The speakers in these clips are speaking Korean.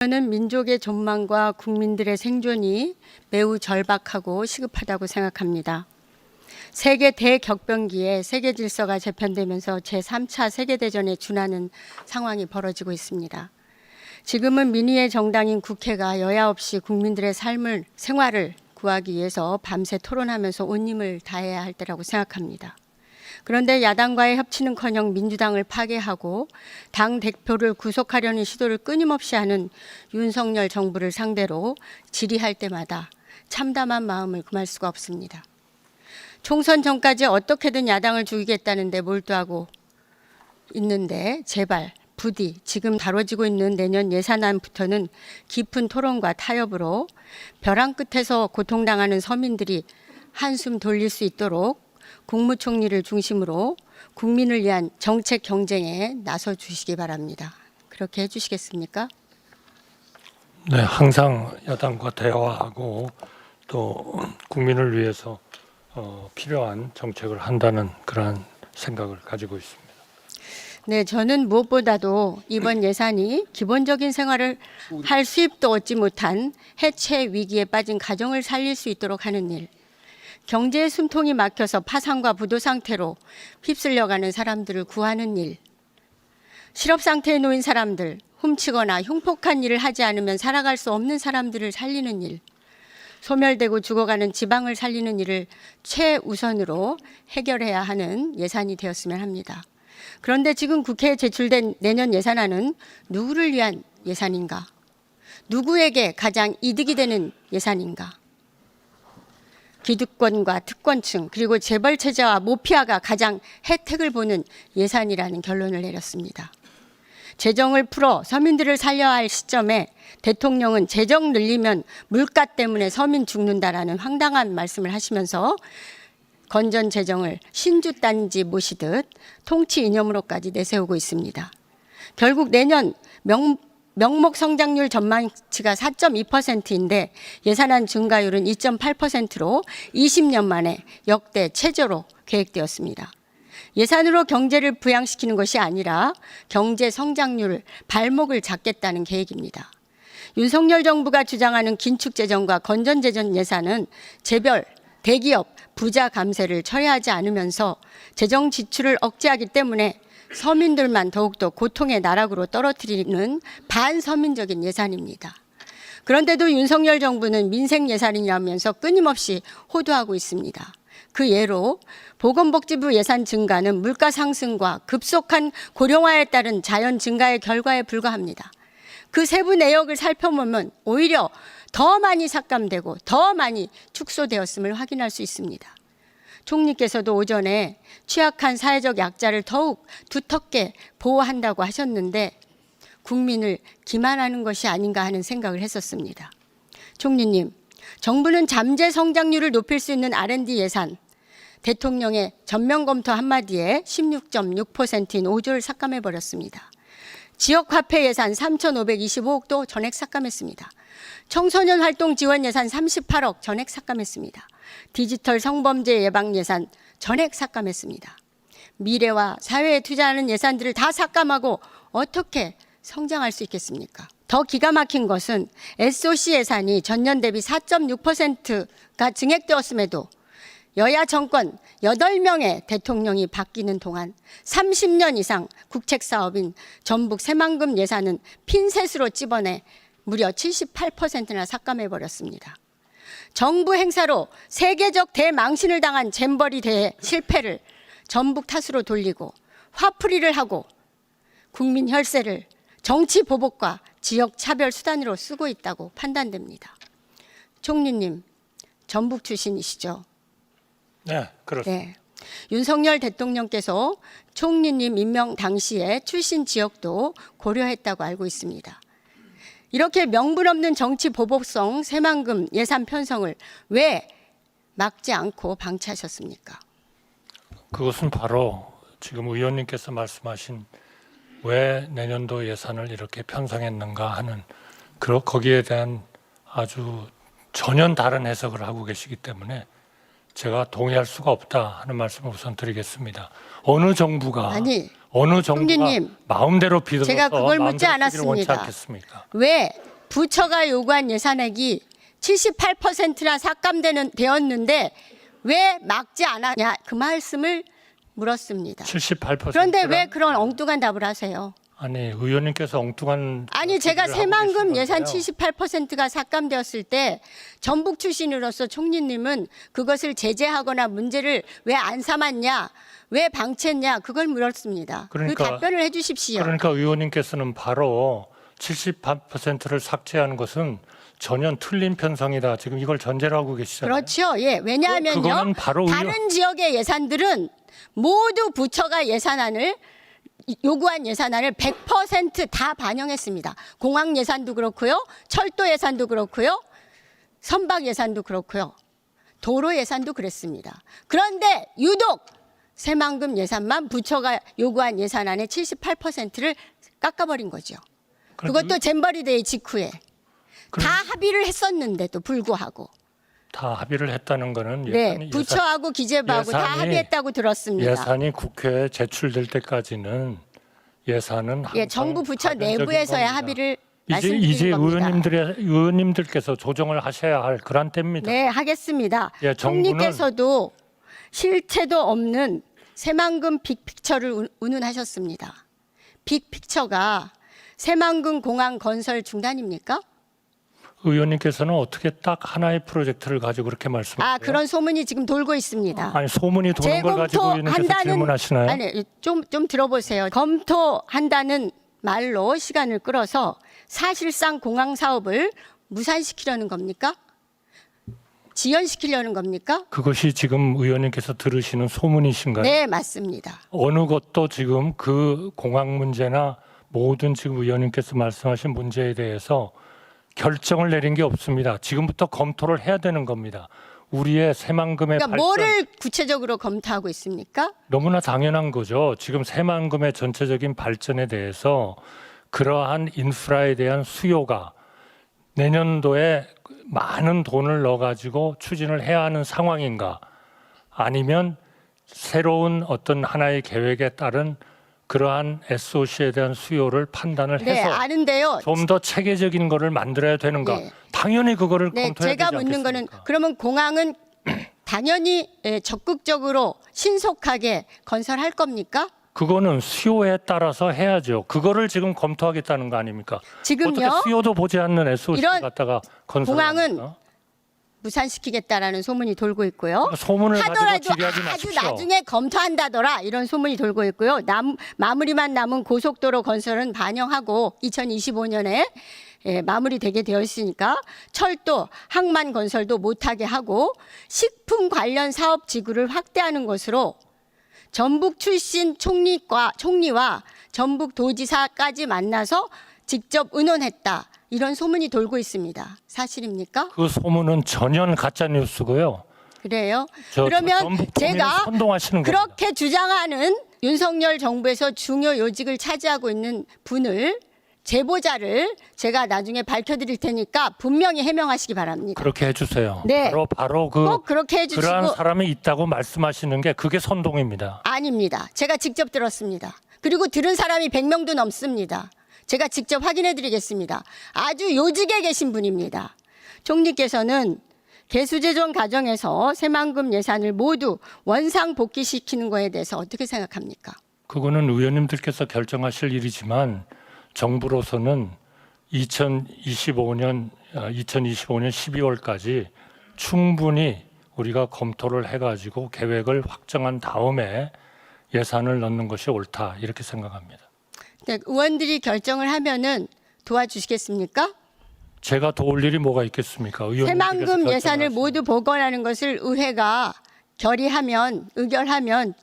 저는 민족의 존망과 국민들의 생존이 매우 절박하고 시급하다고 생각합니다. 세계 대격변기에 세계 질서가 재편되면서 제3차 세계대전에 준하는 상황이 벌어지고 있습니다. 지금은 민의의 정당인 국회가 여야 없이 국민들의 생활을 구하기 위해서 밤새 토론하면서 온 힘을 다해야 할 때라고 생각합니다. 그런데 야당과의 협치는커녕 민주당을 파괴하고 당 대표를 구속하려는 시도를 끊임없이 하는 윤석열 정부를 상대로 질의할 때마다 참담한 마음을 금할 수가 없습니다. 총선 전까지 어떻게든 야당을 죽이겠다는데 몰두하고 있는데 제발 부디 지금 다뤄지고 있는 내년 예산안부터는 깊은 토론과 타협으로 벼랑 끝에서 고통당하는 서민들이 한숨 돌릴 수 있도록 국무총리를 중심으로 국민을 위한 정책 경쟁에 나서 주시기 바랍니다. 그렇게 해주시겠습니까? 네, 항상 여당과 대화하고 또 국민을 위해서 필요한 정책을 한다는 그러한 생각을 가지고 있습니다. 네, 저는 무엇보다도 이번 예산이 기본적인 생활을 할 수입도 얻지 못한 해체 위기에 빠진 가정을 살릴 수 있도록 하는 일, 경제의 숨통이 막혀서 파산과 부도 상태로 휩쓸려가는 사람들을 구하는 일, 실업 상태에 놓인 사람들, 훔치거나 흉폭한 일을 하지 않으면 살아갈 수 없는 사람들을 살리는 일, 소멸되고 죽어가는 지방을 살리는 일을 최우선으로 해결해야 하는 예산이 되었으면 합니다. 그런데 지금 국회에 제출된 내년 예산안은 누구를 위한 예산인가? 누구에게 가장 이득이 되는 예산인가? 기득권과 특권층 그리고 재벌체제와 모피아가 가장 혜택을 보는 예산이라는 결론을 내렸습니다. 재정을 풀어 서민들을 살려야 할 시점에 대통령은 재정 늘리면 물가 때문에 서민 죽는다라는 황당한 말씀을 하시면서 건전 재정을 신주단지 모시듯 통치 이념으로까지 내세우고 있습니다. 결국 내년 명목 성장률 전망치가 4.2%인데 예산안 증가율은 2.8%로 20년 만에 역대 최저로 계획되었습니다. 예산으로 경제를 부양시키는 것이 아니라 경제 성장률 발목을 잡겠다는 계획입니다. 윤석열 정부가 주장하는 긴축재정과 건전재정 예산은 재벌, 대기업, 부자 감세를 철회하지 않으면서 재정 지출을 억제하기 때문에 서민들만 더욱더 고통의 나락으로 떨어뜨리는 반서민적인 예산입니다. 그런데도 윤석열 정부는 민생 예산이라면서 끊임없이 호도하고 있습니다. 그 예로 보건복지부 예산 증가는 물가 상승과 급속한 고령화에 따른 자연 증가의 결과에 불과합니다. 그 세부 내역을 살펴보면 오히려 더 많이 삭감되고 더 많이 축소되었음을 확인할 수 있습니다. 총리께서도 오전에 취약한 사회적 약자를 더욱 두텁게 보호한다고 하셨는데 국민을 기만하는 것이 아닌가 하는 생각을 했었습니다. 총리님, 정부는 잠재 성장률을 높일 수 있는 R&D 예산, 대통령의 전면 검토 한마디에 16.6%인 5조를 삭감해버렸습니다. 지역화폐 예산 3,525억도 전액 삭감했습니다. 청소년 활동 지원 예산 38억 전액 삭감했습니다. 디지털 성범죄 예방 예산 전액 삭감했습니다. 미래와 사회에 투자하는 예산들을 다 삭감하고 어떻게 성장할 수 있겠습니까? 더 기가 막힌 것은 SOC 예산이 전년 대비 4.6%가 증액되었음에도 여야 정권 8명의 대통령이 바뀌는 동안 30년 이상 국책사업인 전북 새만금 예산은 핀셋으로 찝어내 무려 78%나 삭감해버렸습니다. 정부 행사로 세계적 대망신을 당한 잼버리 대회 실패를 전북 탓으로 돌리고 화풀이를 하고 국민 혈세를 정치 보복과 지역 차별 수단으로 쓰고 있다고 판단됩니다. 총리님, 전북 출신이시죠? 네, 그렇습니다. 네. 윤석열 대통령께서 총리님 임명 당시에 출신 지역도 고려했다고 알고 있습니다. 이렇게 명분 없는 정치 보복성 새만금 예산 편성을 왜 막지 않고 방치하셨습니까? 그것은 바로 지금 의원님께서 말씀하신 왜 내년도 예산을 이렇게 편성했는가 하는 거기에 대한 아주 전혀 다른 해석을 하고 계시기 때문에 제가 동의할 수가 없다 하는 말씀을 우선 드리겠습니다. 어느 정부가 총리님, 마음대로 비도해서 제가 그걸 묻지 마음대로 쓰기를 원치 않았습니다. 않겠습니까? 왜 부처가 요구한 예산액이 78%나 되었는데 왜 막지 않았냐 그 말씀을 물었습니다. 78%. 그런데 왜 그런 엉뚱한 답을 하세요? 아니 의원님께서 엉뚱한 아니 제가 얘기를 하고 새만금 계신 예산 건데요. 78%가 삭감되었을 때 전북 출신으로서 총리님은 그것을 제재하거나 문제를 왜 안 삼았냐, 왜 방치했냐 그걸 물었습니다. 그러니까- 그 답변을 해주십시오. 그러니까 의원님께서는 바로 78%를 삭제하는 것은 전혀 틀린 편성이다. 지금 이걸 전제로 하고 계시잖아요. 그렇죠. 예. 왜냐하면요. 그거는 바로 다른 지역의 예산들은 모두 부처가 요구한 예산안을 100% 반영했습니다. 공항 예산도 그렇고요. 철도 예산도 그렇고요. 선박 예산도 그렇고요. 도로 예산도 그랬습니다. 그런데 유독 새만금 예산만 부처가 요구한 예산안의 78%를 깎아버린 거죠. 그것도 잼버리 데이 직후에. 다 합의를 했었는데도 불구하고. 다 합의를 했다는 거는 네, 부처하고 기재부하고 다 예산이- 합의했다고 들었습니다. 예산이 국회에 제출될 때까지는 예산은 예, 항상 정부 부처 가변적인 내부에서의 겁니다. 합의를 이제 말씀드린 겁니다. 의원님들께서 조정을 하셔야 할 그런 때입니다. 네, 하겠습니다. 예, 정부는- 총리께서도 실체도 없는 새만금 빅픽처를 운운하셨습니다. 빅픽처가 새만금 공항 건설 중단입니까? 의원님께서는 어떻게 딱 하나의 프로젝트를 가지고 그렇게 말씀하세요? 아, 그런 소문이 지금 돌고 있습니다. 아니 소문이 도는 걸 가지고 의원님께서 질문하시나요? 아니 좀 들어보세요. 검토한다는 말로 시간을 끌어서 사실상 공항 사업을 무산시키려는 겁니까? 지연시키려는 겁니까? 그것이 지금 의원님께서 들으시는 소문이신가요? 네, 맞습니다. 어느 것도 지금 그 공항 문제나 모든 지금 의원님께서 말씀하신 문제에 대해서 결정을 내린 게 없습니다. 지금부터 검토를 해야 되는 겁니다. 우리의 새만금의 그러니까 발전 뭐를 구체적으로 검토하고 있습니까? 너무나 당연한 거죠. 지금 새만금의 전체적인 발전에 대해서 그러한 인프라에 대한 수요가 내년도에 많은 돈을 넣어가지고 추진을 해야 하는 상황인가, 아니면 새로운 어떤 하나의 계획에 따른 그러한 SOC에 대한 수요를 판단을 네, 해서 아는데요. 좀 더 체계적인 거를 만들어야 되는가? 네. 당연히 그거를 네, 검토해야 제가 되지 묻는 거는 않겠습니까? 그러면 공항은 당연히 적극적으로 신속하게 건설할 겁니까? 그거는 수요에 따라서 해야죠. 그거를 지금 검토하겠다는 거 아닙니까? 지금요? 어떻게 수요도 보지 않는 SOC 이런 갖다가 공항은 건설합니까? 무산시키겠다라는 소문이 돌고 있고요. 소문을 가지고 하더라도 지리하지 아주 마십시오. 나중에 검토한다더라 이런 소문이 돌고 있고요. 마무리만 남은 고속도로 건설은 반영하고 2025년에 마무리되게 되어 있으니까 철도, 항만 건설도 못하게 하고 식품 관련 사업 지구를 확대하는 것으로 전북 출신 총리와 전북 도지사까지 만나서 직접 의논했다. 이런 소문이 돌고 있습니다. 사실입니까? 그 소문은 전혀 가짜 뉴스고요. 그래요? 저 그러면 전북 국민을 제가 선동하시는 겁니다. 그렇게 주장하는 윤석열 정부에서 중요 요직을 차지하고 있는 분을 제보자를 제가 나중에 밝혀드릴 테니까 분명히 해명하시기 바랍니다. 그렇게 해주세요. 네. 바로 그 꼭 그렇게 그러한 해주시고 사람이 있다고 말씀하시는 게 그게 선동입니다. 아닙니다. 제가 직접 들었습니다. 그리고 들은 사람이 100명도 넘습니다. 제가 직접 확인해 드리겠습니다. 아주 요직에 계신 분입니다. 총리께서는 개수재정 과정에서 새만금 예산을 모두 원상 복귀시키는 거에 대해서 어떻게 생각합니까? 그거는 의원님들께서 결정하실 일이지만 정부로서는 2025년 12월까지 충분히 우리가 검토를 해가지고 계획을 확정한 다음에 예산을 넣는 것이 옳다 이렇게 생각합니다. 네, 의원들이 결정을 하면은 도와주시겠습니까? 제가 도울 일이 뭐가 있겠습니까? 의원님들께서 새만금 결정을 예산을 하시면. 모두 복원하는 것을 의회가 의결하면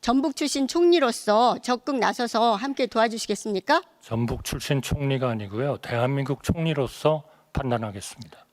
전북 출신 총리로서 적극 나서서 함께 도와주시겠습니까? 전북 출신 총리가 아니고요. 대한민국 총리로서 판단하겠습니다.